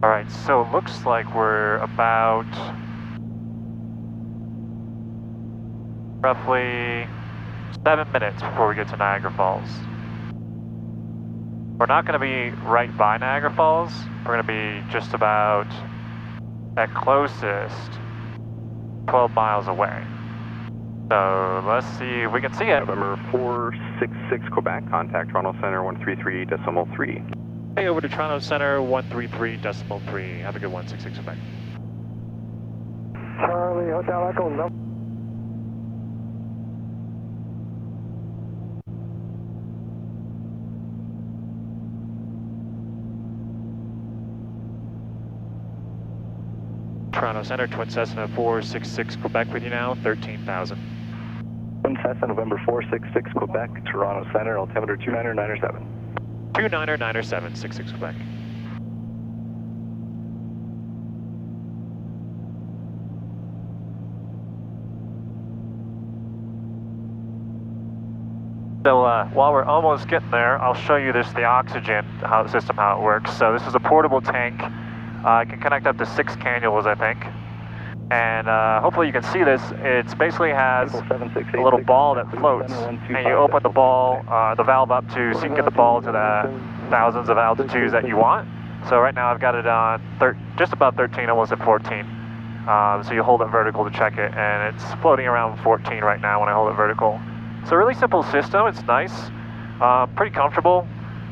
All right, so it looks like we're about roughly 7 minutes before we get to Niagara Falls. We're not going to be right by Niagara Falls. We're going to be just about at closest 12 miles away. So let's see if we can see it. November 466 Quebec, contact Toronto Center 133.3. Hey, over to Toronto Center 133.3. Have a good one, 66 Quebec. Charlie, Hotel Echo, no. Toronto Center, Twin Cessna 466 Quebec with you now, 13,000. Twin Cessna, November 466 Quebec, Toronto Center, altimeter 29907. 29997, 66 Quebec. So while we're almost getting there, I'll show you the oxygen system, how it works. So this is a portable tank. It can connect up to 6 cannulas, I think. And hopefully you can see this. It basically has a little ball that floats, and you open the ball, the valve up so you can get the ball to the thousands of altitudes that you want. So right now I've got it on just about 13, almost at 14. So you hold it vertical to check it, and it's floating around 14 right now when I hold it vertical. So really simple system. It's nice, pretty comfortable.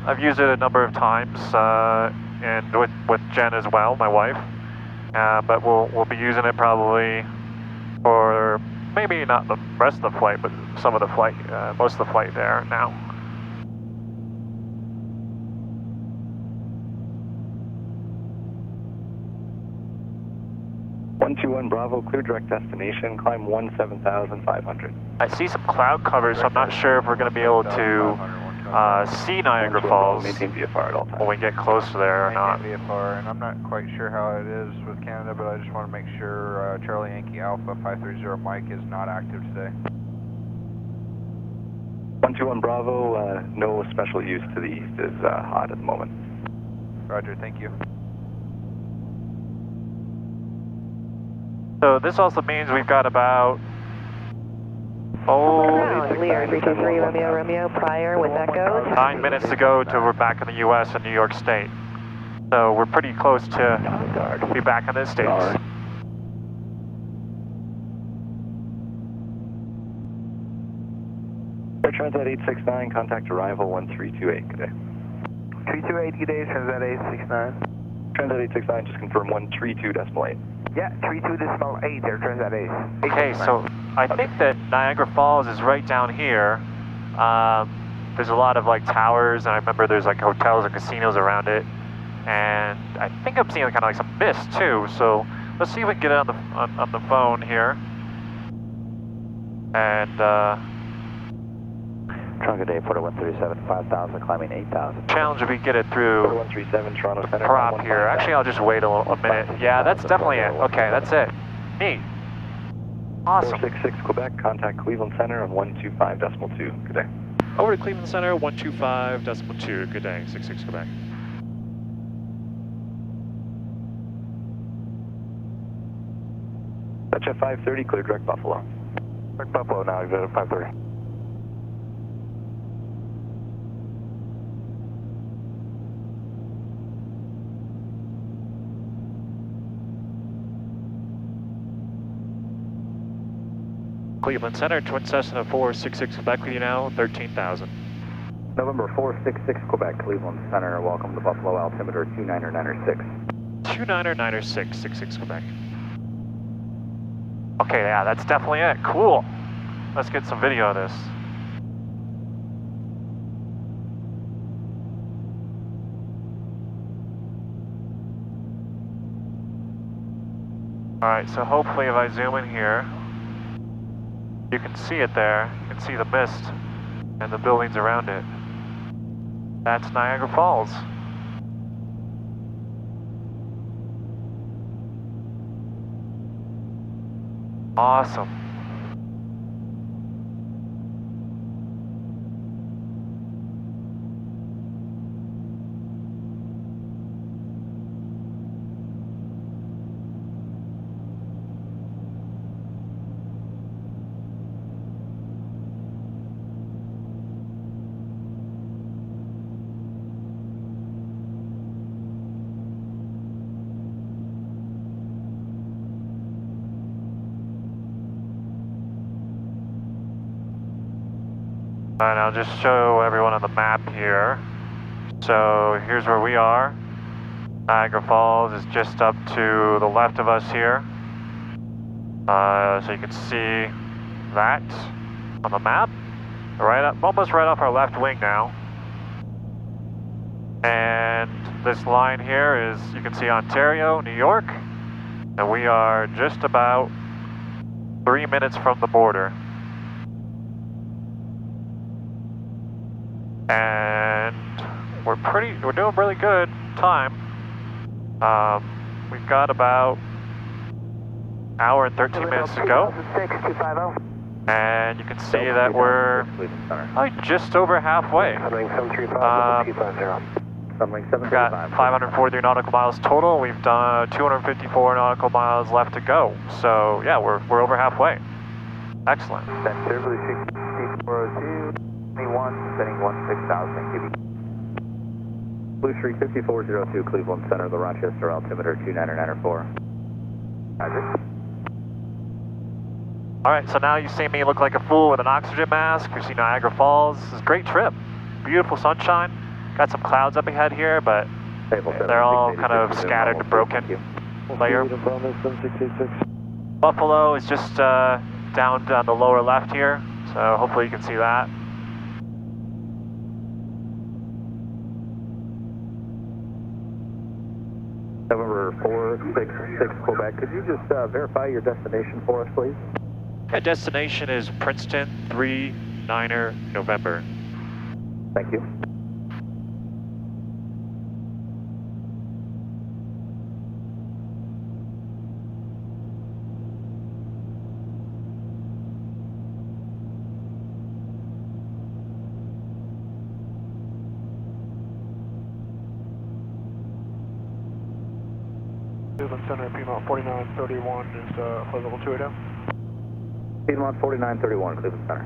I've used it a number of times, and with Jen as well, my wife. But we'll be using it probably for maybe not the rest of the flight, but some of the flight, most of the flight there now. 121 Bravo, clear direct destination, climb 17,500. I see some cloud cover, so I'm not sure if we're going to be able to see Niagara Falls Maintain VFR at all times. when we get close to there or not. VFR, and I'm not quite sure how it is with Canada, but I just want to make sure Charlie Yankee Alpha 530 Mike is not active today. 121 Bravo, no special use to the east, is hot at the moment. Roger, thank you. So this also means we've got about Lear 323 Romeo prior with Echo. 9 minutes to go till we're back in the U.S. and New York State. So we're pretty close to be back in the States. Air Transat 869, contact arrival 1328, good day. 328, good day, Transat 869. Transat 869, just confirm 132.8. Yeah, 32.8, Air Transat 8. Okay, so I think that Niagara Falls is right down here. There's a lot of like towers, and I remember there's like hotels and casinos around it. And I think I'm seeing kind of like some mist too. So let's see if we can get it on the phone here. And Toronto day, Porter 137, 5,000, climbing 8,000. challenge if we can get it through 137, Toronto Center. prop here. Actually, I'll just wait a minute. Yeah, that's definitely it. Okay, that's it. Neat. Awesome. 466 Quebec, contact Cleveland Center on 125.2. Good day. Over to Cleveland Center, 125.2. Good day, 66 Quebec. Touch at 530, clear direct Buffalo. Direct Buffalo now, exit at 530. Cleveland Center, Twin Cessna 466 Quebec with you now, 13,000. November 466 Quebec, Cleveland Center, welcome to Buffalo, altimeter 29906. 29906, 66 Quebec. Okay, yeah, that's definitely it. Cool. Let's get some video of this. Alright, so hopefully if I zoom in here, you can see it there. You can see the mist and the buildings around it. That's Niagara Falls. Awesome. And I'll just show everyone on the map here. So here's where we are. Niagara Falls is just up to the left of us here. So you can see that on the map. Right up, almost right off our left wing now. And this line here is, you can see Ontario, New York. And we are just about 3 minutes from the border. And we're doing really good time. We've got about an hour and 13 minutes to go. And you can see that we're just over halfway. We've got 543 nautical miles total. We've done 254 nautical miles left to go. So yeah, we're over halfway. Excellent. Spinning 16,000 Blue Streak 5402 Cleveland Center, the Rochester altimeter 29904. Roger. Alright, so now you see me look like a fool with an oxygen mask. You see Niagara Falls. This is a great trip. Beautiful sunshine. Got some clouds up ahead here, but they're all kind of scattered and broken layer. Buffalo is just down on the lower left here, so hopefully you can see that. November 466 Quebec, could you just verify your destination for us, please? Yeah, destination is Princeton, 39er November. Thank you. Cleveland Center, Piedmont 4931 is flight level 280. Piedmont 4931, Cleveland Center.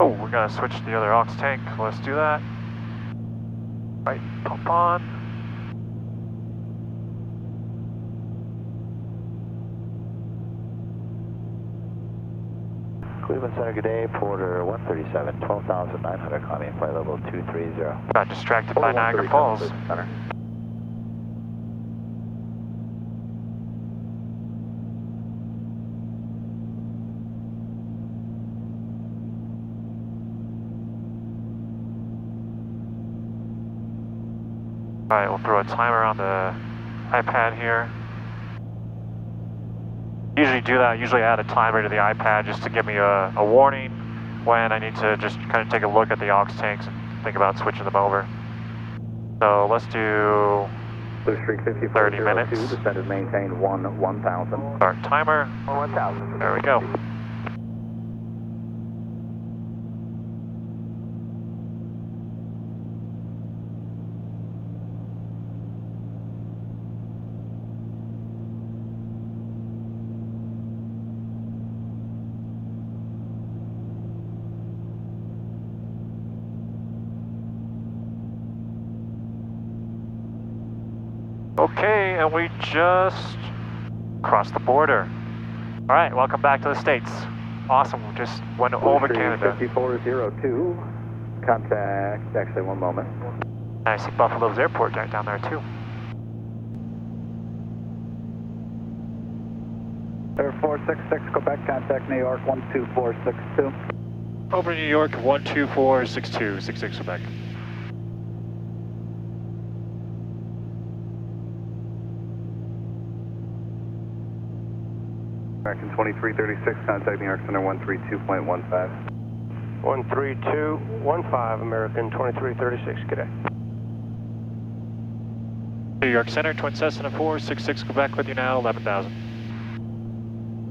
Oh, we gotta switch to the other aux tank. Let's do that. Right, pump on. Cleveland Center, good day. Porter 137, 12,900, climbing flight level 230. Got distracted by Niagara Falls. Center. Alright, we'll throw a timer on the iPad here. Usually do that, usually add a timer to the iPad just to give me a warning when I need to just kind of take a look at the aux tanks and think about switching them over. So let's do Blue Streak 30 minutes. Descend and maintain 1,000. Start timer. 1,000. There we go. Okay, and we just crossed the border. All right, welcome back to the States. Awesome, we just went over Canada. 5402, contact, actually one moment. I see Buffalo's airport right down there too. Air 466 Quebec, contact New York 12462. Over New York, 12462, 66 Quebec. American 2336, contact New York Center 132.15. 13215, American 2336, good day. New York Center, Twin Cessna 466 Quebec with you now, 11,000.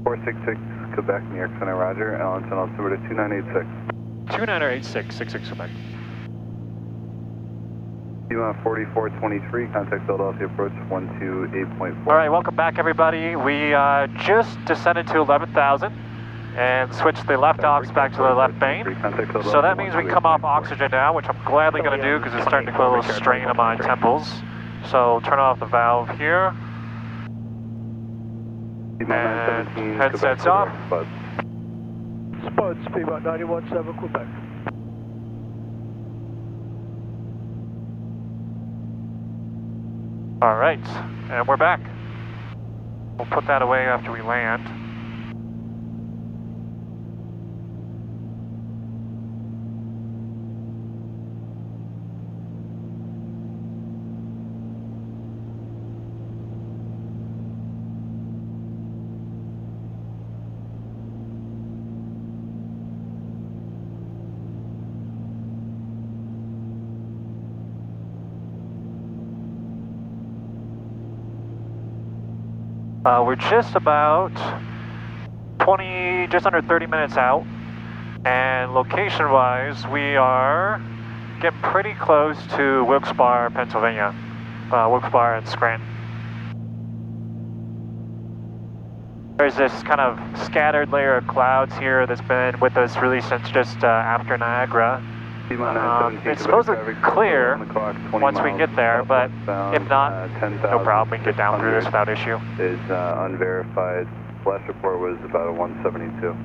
466 Quebec, New York Center, roger. Allenton altimeter 2986. 2986, 66 Quebec. Lima 4423, contact Philadelphia approach 128.4. All right, welcome back, everybody. We just descended to 11,000 and switched the left aux back to the left main. So that means we come off oxygen now, which I'm gladly going to do because it's starting to put a little strain on my temples. So turn off the valve here. And headsets off. Spud, speed about 91.7 Quebec. All right, and we're back. We'll put that away after we land. We're just about just under 30 minutes out, and location-wise, we are getting pretty close to Wilkes-Barre, Pennsylvania. Wilkes-Barre and Scranton. There's this kind of scattered layer of clouds here that's been with us really since just after Niagara. It's supposed to be clear once we get there, but if not, no problem. We can get down through this without issue. Is unverified. Last report was about a 172.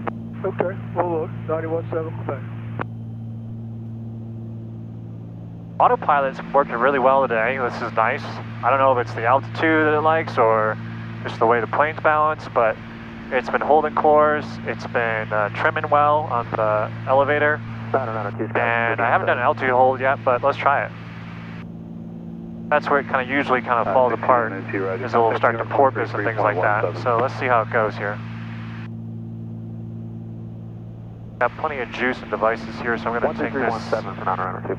Okay, we'll look. 91.7 Quebec. Autopilot's working really well today. This is nice. I don't know if it's the altitude that it likes or just the way the plane's balanced, but it's been holding course. It's been trimming well on the elevator. And I haven't done an altitude hold yet, but let's try it. That's where it usually falls apart, is it'll start to porpoise and things like that. So let's see how it goes here. Got plenty of juice and devices here, so I'm going to take this,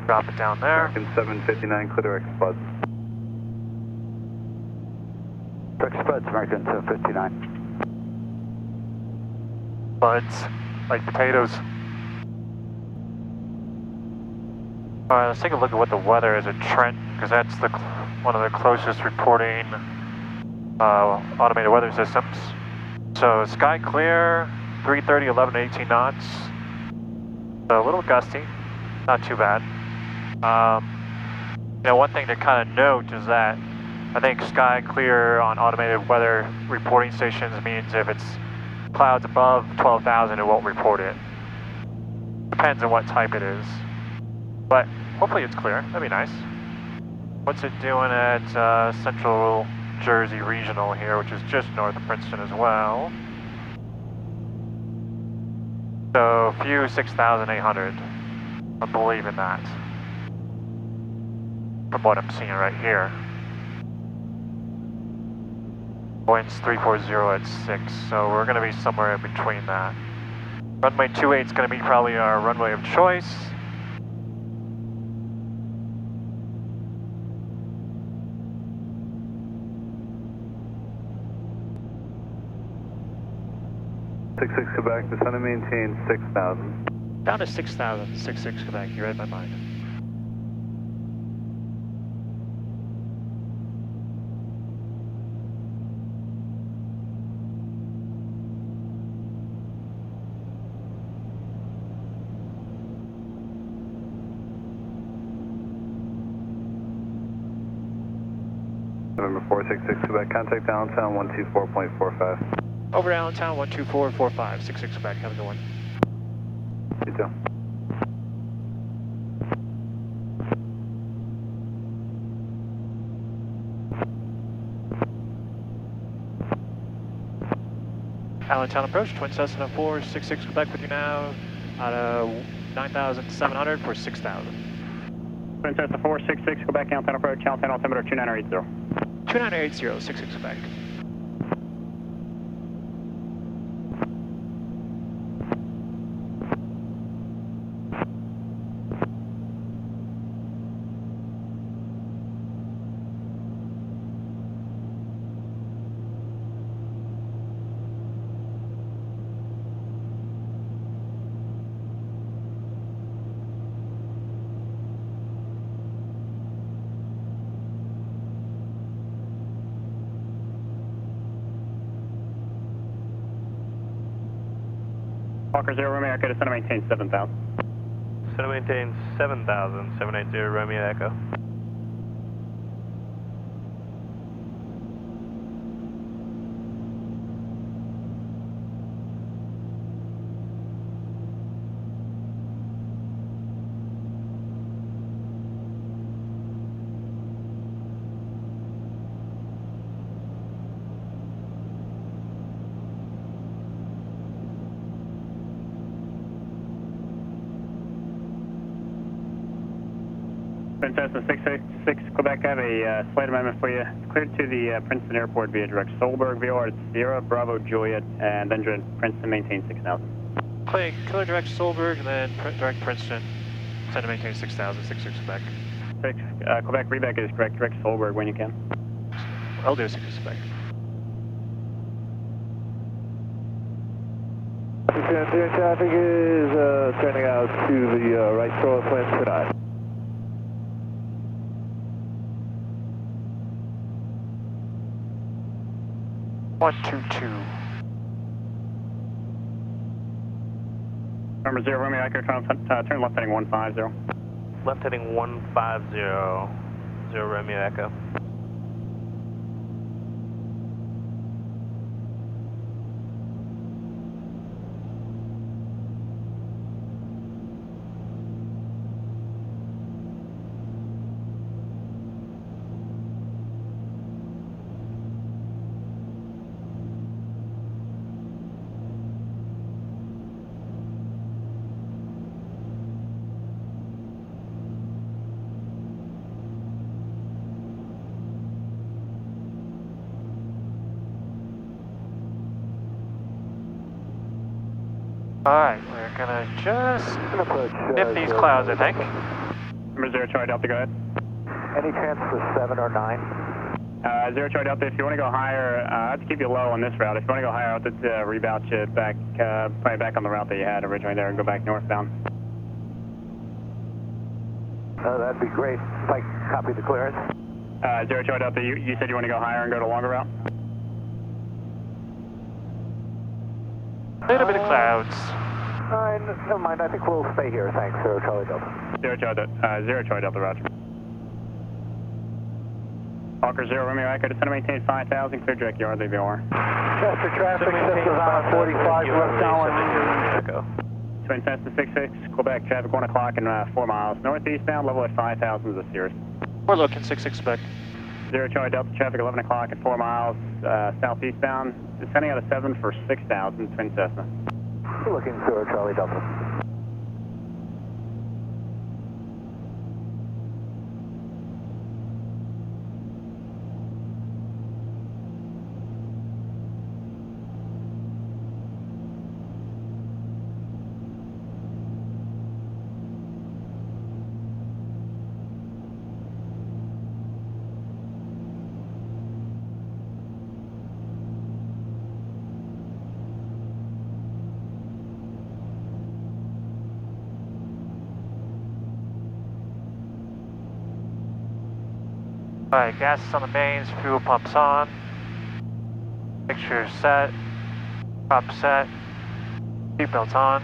drop it down there. 759, clear direct Spud. Direct Spud's American 759. Buds, like potatoes. All right, let's take a look at what the weather is at Trent, because that's one of the closest reporting automated weather systems. So sky clear, 330, 11 18 knots. So a little gusty, not too bad. One thing to note is that I think sky clear on automated weather reporting stations means if it's clouds above 12,000, it won't report it. Depends on what type it is. But hopefully it's clear. That'd be nice. What's it doing at Central Jersey Regional here, which is just north of Princeton as well? So a few 6,800. I'm believing that. From what I'm seeing right here. Winds 340 at 6, so we're going to be somewhere in between that. Runway 28 is going to be probably our runway of choice. 66 Quebec, descend and maintain 6,000. Down to 6,000, 66 Quebec, you read my mind. November 466 Quebec, contact downtown 124.45. Over to Allentown, 12445, 66 Quebec, have a good one. You too. Allentown approach, Twin Cessna 466 Quebec with you now, out of 9,700 for 6,000. Twin Cessna 466 Quebec, Allentown approach, Allentown altimeter 2980. 2980, 66 Quebec. Walker 0 Romeo Echo, descend and maintain 7,000. Descend and maintain 7,000, 780 Romeo Echo. Cessna 666 Quebec, I have a flight amendment for you. It's cleared to the Princeton Airport via direct Solberg, VOR Sierra, Bravo, Juliet, and then Princeton, maintain 6,000. Clear direct Solberg and then direct Princeton. Send to maintain 6,000, 66 Quebec. Quebec, reback is correct, direct Solberg when you can. I'll do 66 Quebec. Air traffic is turning out to the right shore of Princeton. 122. Number 0 Romeo Echo, turn left heading 150. Left heading 150, 0 Romeo Echo. Alright, we're gonna just nip these clouds, I think. Number 0 Charlie Delta, go ahead. Any chance for 7 or 9? 0 Charlie Delta, if you want to go higher, I have to keep you low on this route. If you want to go higher, I'll have to reroute you back, probably back on the route that you had originally there and go back northbound. That'd be great. If I copy the clearance. 0 Charlie Delta, you said you want to go higher and go to longer route? A little bit of clouds. Never mind, I think we'll stay here. Thanks, 0 Charlie Delta. 0 Charlie Delta, roger. Walker 0 Romeo Echo, descend and maintain 5,000, clear direct Yardley VOR. Chester traffic, Cessna's on 45 left downwind. Twin Cessna 66, Quebec, traffic 1 o'clock and 4 miles. Northeastbound, level at 5,000 is a Cirrus. We're looking 66 Quebec. 0 Charlie Delta, traffic 11 o'clock at 4 miles, southeastbound, descending out of 7 for 6,000, Twin Cessna. Looking 0 Charlie Delta. Alright, gas is on the mains, fuel pumps on. Mixture set. Prop set. Seatbelts on.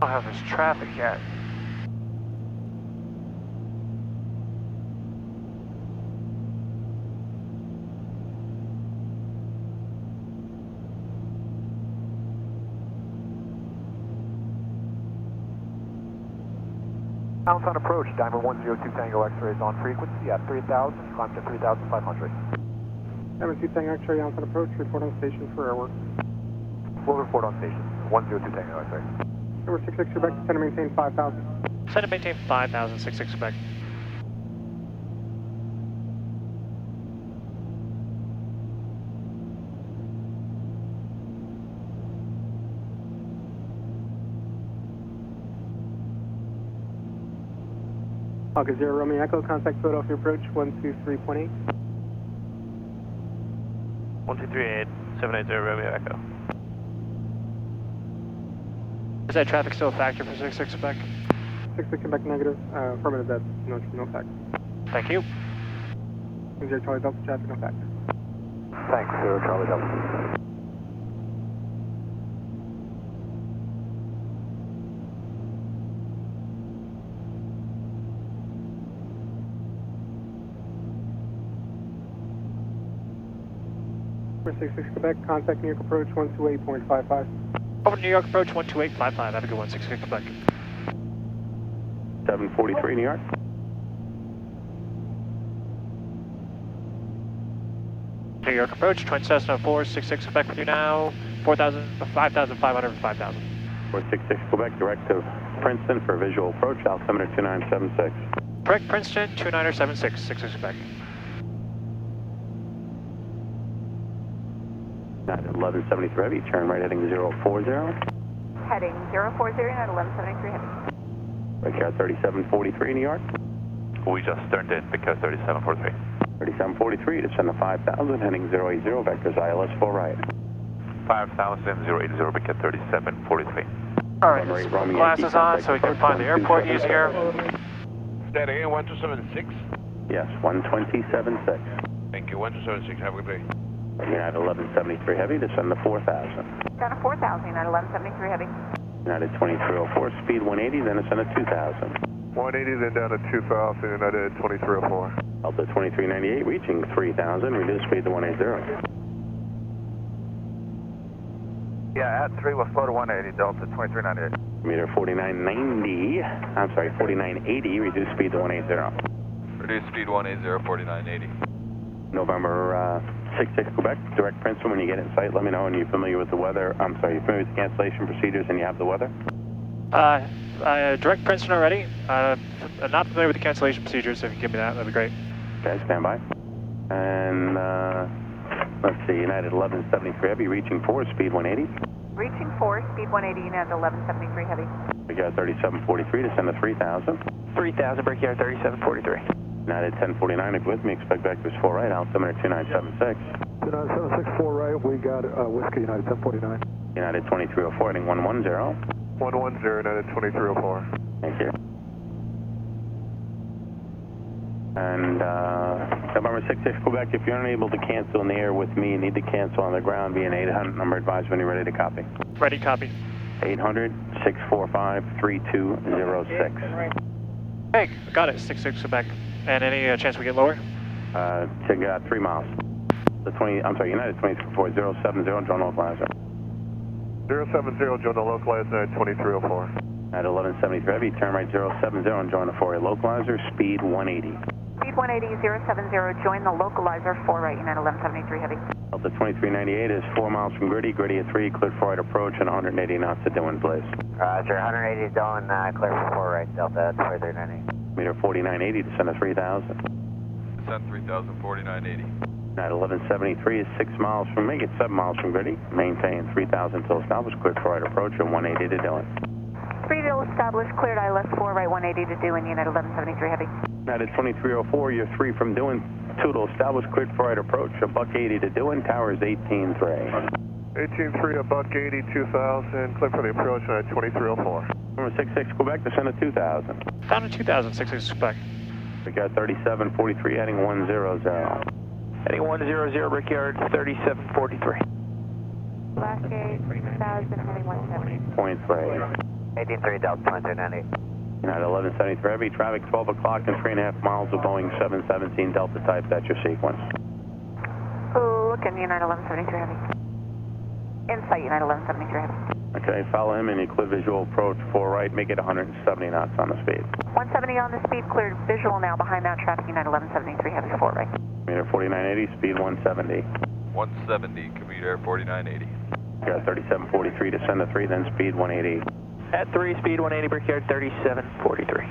Don't have this traffic yet. Bounce on approach, Diamond 102 Tango X-ray is on frequency at 3,000, climb to 3,500. Diamond 2 Tango X-ray on approach, report on station for airwork. We'll report on station, 102 Tango X-ray. Number 66 Quebec, descend and maintain 5,000. Send and maintain 5,000, 66 Quebec. Hawker 0 Romeo Echo, contact Philadelphia approach 123.8. 1238, 780 Romeo Echo. Is that traffic still a factor for 66 Quebec? 66 Quebec negative, affirmative, that's no factor. Thank you. 0 Charlie Delta, traffic, no factor. Thanks, 0 Charlie Delta. For 66 Quebec, contact New York approach 128.55. Over to New York approach 12855. Have a good one, 66 Quebec. 743 New York. New York approach, Twin Cessna 466 Quebec with you now. 5,500 and 5,000. 466 Quebec, direct to Princeton for visual approach, altimeter 2976. Correct, Princeton 2976, 66 Quebec. United 1173 Heavy, turn right heading 040. Heading 040, United 1173 Heavy. Brickyard 3743 New York. We just turned in because 3743. 3743, descend to 5,000, heading 080, vectors ILS 4 right. 5000, 080, because 3743. Alright, let's put glasses on so we can find the airport easier. That again, 1276? Yes, 1276. Thank you, 1276, have a good day. United 1173 Heavy, descend to 4,000. Down to 4,000, United 1173 Heavy. United 2304, speed 180, then descend to 2,000. 180, then down to 2000, United 2304. Delta 2398, reaching 3,000, reduce speed to 180. Yeah, at 3, we'll slow to 180, Delta 2398. Meter 4990, I'm sorry, 4980, reduce speed to 180. Reduce speed 180, 4980. November 66 Quebec, direct Princeton. When you get in sight, let me know, and you're familiar with the weather. I'm sorry, you're familiar with the cancellation procedures and you have the weather? Direct Princeton already. I'm not familiar with the cancellation procedures, so if you give me that, that'd be great. Okay, stand by. And let's see, United 1173 Heavy, reaching 4, speed 180. Reaching 4, speed 180, United 1173 Heavy. Brickyard 3743, descend to 3,000. 3,000, Brickyard 3743. United 1049, if with me, expect vectors 4 right, altimeter 2976. 2976, 4 right, we got Whiskey, United 1049. United 2304, heading 110. 110, United 2304. Thank you. And November 66 Quebec, if you're unable to cancel in the air with me, you need to cancel on the ground via an 800 number. Advise when you're ready to copy. Ready, copy. 800-645-3206. Hey, got it, 66 Quebec. And any chance we get lower? Check out 3 miles. United 2304, 070, join localizer. 070, join the localizer, United 2304. At 1173 Heavy, turn right 070 and join the 4 localizer, speed 180. Speed 180, 070, join the localizer 4 right, United 1173 Heavy. Delta 2398 is 4 miles from Gritty, Gritty at 3, cleared 4 right approach, and 180 knots to Dillon, please. Roger, 180 Dillon, clear for 4 right, Delta 2398. Meter 4980, descend to 3,000. Descend 3,000, 4980. At 1173 is 6 miles from, make it 7 miles from Gritty. Maintain 3,000 till established, cleared 4 right approach, and 180 to Dillon. 3 Dillon established, cleared ILS 4 right, 180 to Dillon, United 1173 Heavy. United 2304, you're 3 from Dillon. 2 to establish, cleared 4 right approach, a buck 80 to Dillon, tower is 18-3. 18-3, a buck 80, 2000, clear for the approach, United 2304. Number 66 Quebec, descend to 2,000. Down to 2,000, 66 Quebec. We got 3743, heading 100. Heading 100, Brickyard 3743. Last gate, 3,000, heading 170. Point 3. 18-3, Delta 2398. United 1173 Heavy, traffic 12 o'clock and 3.5 miles of Boeing 717 Delta type, that's your sequence. Looking, United 1173 Heavy. Insight, United 1173 Heavy. Okay, follow him and you clear visual approach 4 right, make it 170 knots on the speed. 170 on the speed, cleared visual now behind that traffic, United 1173 Heavy, 4 right. Meter 4980, speed 170. 170, commuter 4980. Got 3743, descend to 3, then speed 180. At 3, speed 180, Brickyard 3743.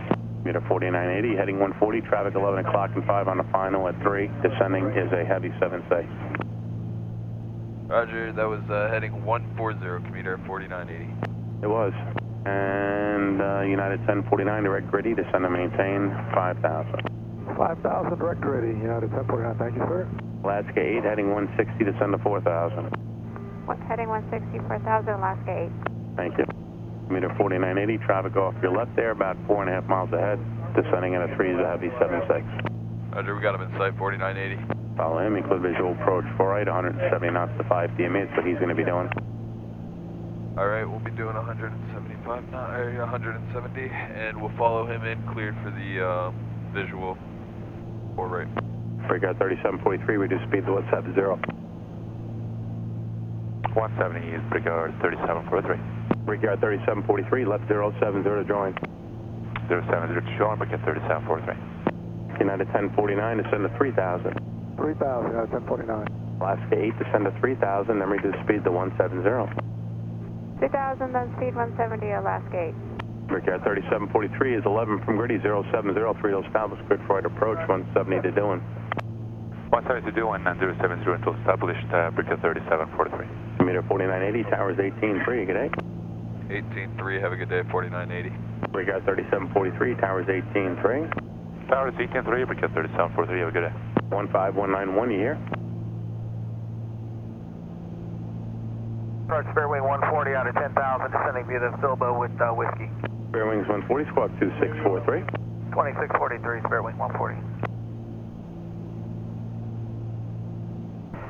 Meter 4980, heading 140, traffic 11 o'clock and 5 on the final at 3. Descending is a heavy 7-6. Roger, that was heading 140, commuter 4980. It was. And United 1049, direct Gritty, descend and maintain 5,000. 5,000, direct Gritty, United 1049, thank you, sir. Alaska 8, heading 160, descend to 4,000. Heading 160, 4,000, Alaska 8. Thank you. Altimeter 4980, traffic off your left there, about 4.5 miles ahead, descending at a 3 is a heavy 76. Roger, we got him in sight, 4980. Follow him, clear visual approach 4 right, 170 knots to 5 DME, that's what he's going to be doing. Alright, we'll be doing 175 knot, 170, and we'll follow him in, cleared for the visual 4 right. Breakout 3743, reduce speed to 170. 170 is breakout 3743. Breakout 3743, left 070 to join. 070 to join, breakout 3743. United 1049, descend to 3000. 3000, 1049. Alaska 8, descend to 3000, then reduce speed to 170. 3000, then speed 170, Alaska 8. Breakout 3743 is 11 from Griddy, 070, 3 established, good for right approach, 170 to doing. 170 to doing, and 070 to established, breakout 3743. Meter 4980, towers 18-3, good day. 18-3, have a good day, 4980. Breakout 3743, towers 18-3. Towers 18-3, breakout 3743, have a good day. 15191, you here? Approach Fairwing 140 out of 10,000, descending via the Filbo with Whiskey. Fairwings 140, squawk 2643. 2643, Fairwing 140.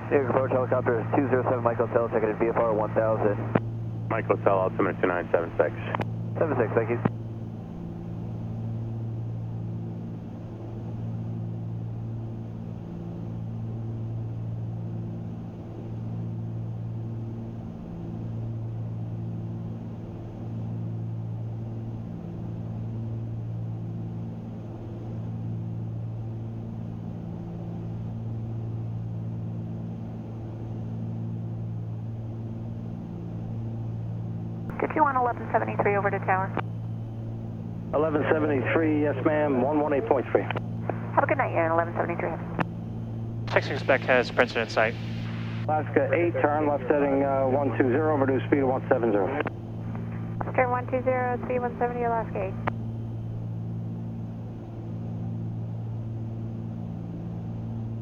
New approach helicopter is 207 Mike Hotel, checking in VFR 1000. Mike Hotel, altimeter 2976. 76, thank you. Get you on 1173 over to tower. 1173, yes ma'am, 118.3. Have a good night, you're in 1173. 66 Quebec has Princeton in sight. Alaska 8, turn left heading 120, reduce speed to 170. Turn 120, speed 170, Alaska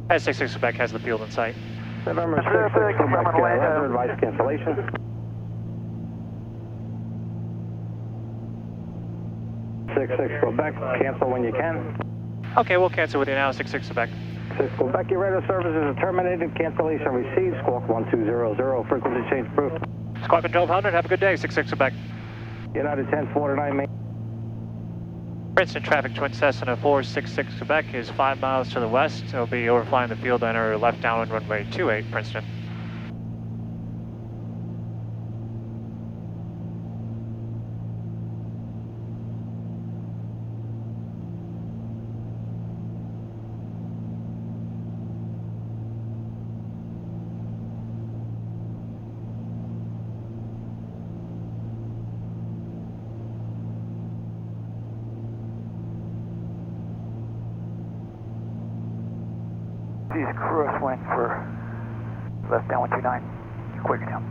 8. As 66 Quebec has the field in sight. November 6, Quebec, weather advice cancellation. 66 Quebec, cancel when you can. Okay, we'll cancel with you now, 66 Quebec. 6 Quebec, your radar services are terminated, cancellation received, squawk 1200, frequency change approved. Squawk 1200, have a good day, 66 Quebec. United 1049, main. Princeton traffic, twin Cessna 466 Quebec is 5 miles to the west. It'll be overflying the field, enter left downwind runway 28, Princeton. Use crosswind for left down 129, quicker now.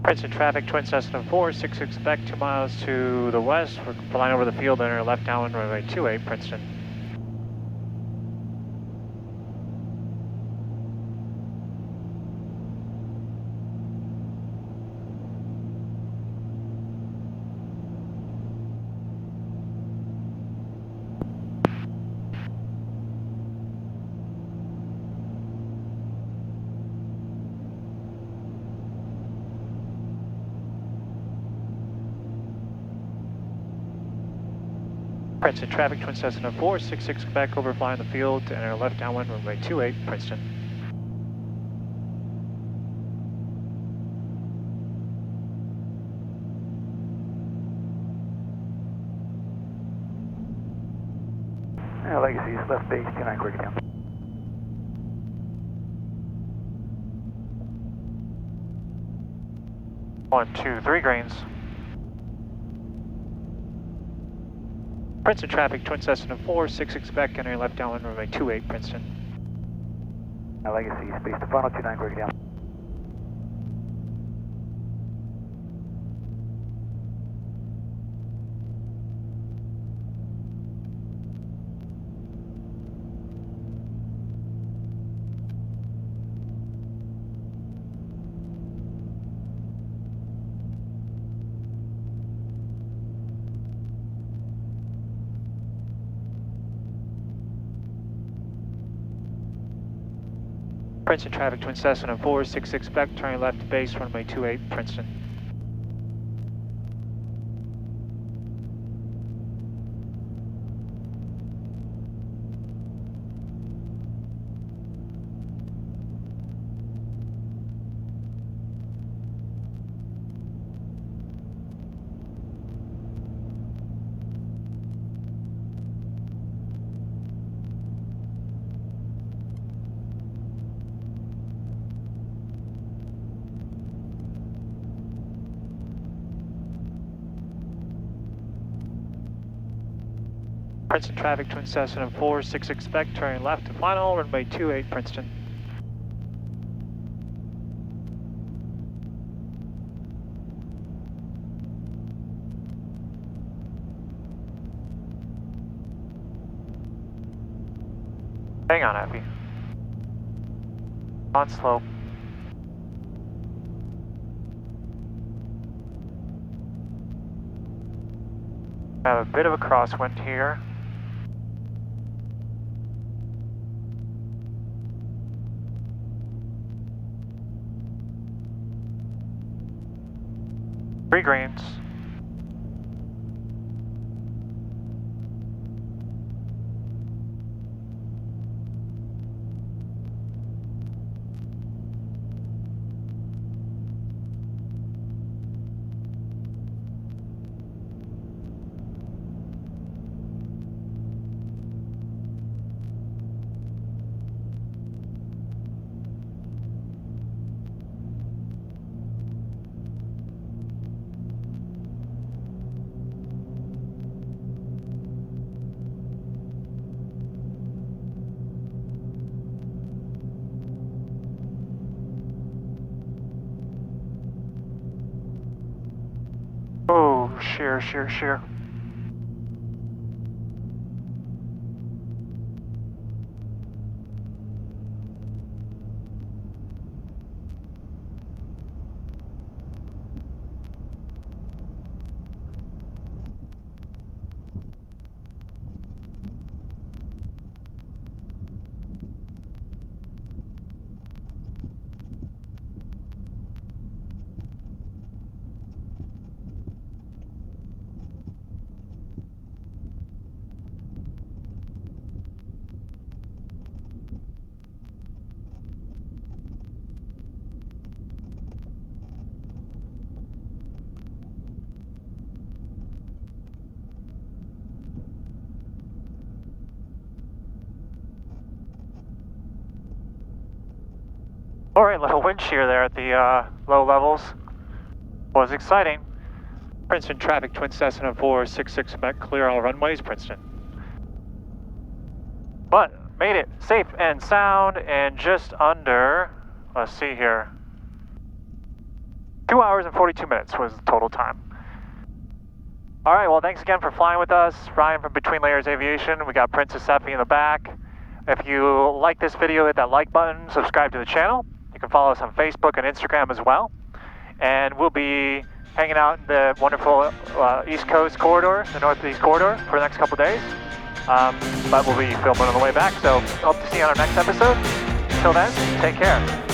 Princeton traffic, twin Cessna 466 Quebec, 2 miles to the west. We're flying over the field, enter left downwind runway 28, Princeton. Princeton traffic, twin Cessna 466 Quebec, overflying the field, enter left downwind runway 28, Princeton. Legacy is left base, 29, quicker down. One, two, 3 greens. Princeton traffic, twin Cessna 466 Quebec, entering left downwind runway 28, Princeton. Legacy, space to final, 29, quicker down. Princeton traffic, twin Cessna 466 Beck, turning left to base, runway 28, Princeton. Princeton traffic, twin Cessna 466 Beck, turning left to final, runway 28, Princeton. Hang on, Abby. On slope. Have a bit of a crosswind here. Three greens. Oh, sheer, sheer, sheer. All right, little wind shear there at the low levels. Was exciting. Princeton traffic, twin Cessna 466 Beck, clear all runways, Princeton. But made it safe and sound and just under, let's see here, 2 hours and 42 minutes was the total time. All right, well, thanks again for flying with us. Ryan from Between Layers Aviation. We got Princess Effie in the back. If you like this video, hit that like button, subscribe to the channel. You can follow us on Facebook and Instagram as well. And we'll be hanging out in the wonderful East Coast corridor, the Northeast corridor, for the next couple days. But we'll be filming on the way back, so hope to see you on our next episode. Until then, take care.